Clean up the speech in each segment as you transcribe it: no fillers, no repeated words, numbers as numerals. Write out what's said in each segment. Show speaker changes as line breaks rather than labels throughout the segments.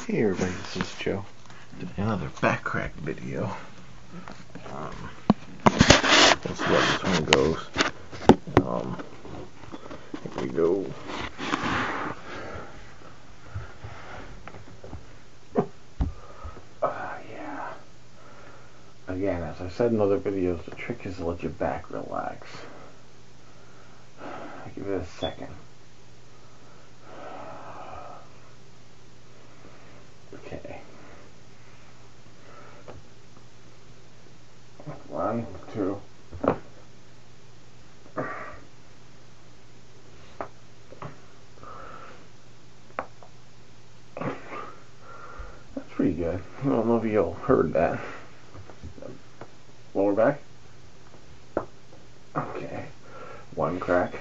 Hey everybody, this is Joe. Doing another back crack video. Let's see how this one goes. Here we go. Yeah. Again, as I said in other videos, the trick is to let your back relax. I'll give it a second. Okay. 1, 2. That's pretty good. I don't know if you all heard that. Lower back. Okay. 1 crack.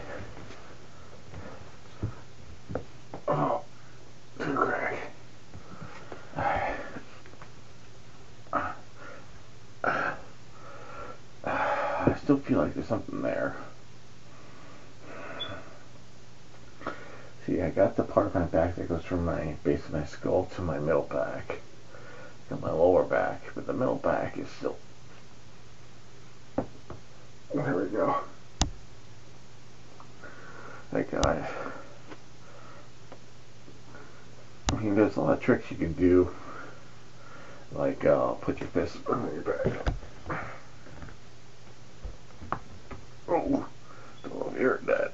Oh, 2 crack. I still feel like there's something there. See, I got the part of my back that goes from my base of my skull to my middle back. Got my lower back, but the middle back is still... There we go. Hey guys. I mean, there's a lot of tricks you can do. Like, put your fist on your back. Oh, don't know if you heard that.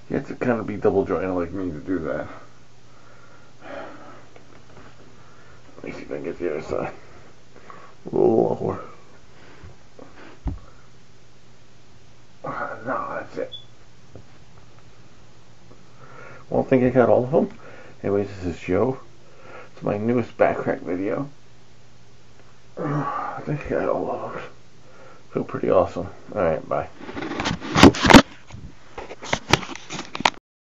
You have to kind of be double jointed like me to do that. Let me see if I can get the other side. A little lower. No, that's it. Well, I think I got all of them. Anyways, this is Joe. It's my newest back crack video. I think I got all of them. Feel pretty awesome. Alright, bye.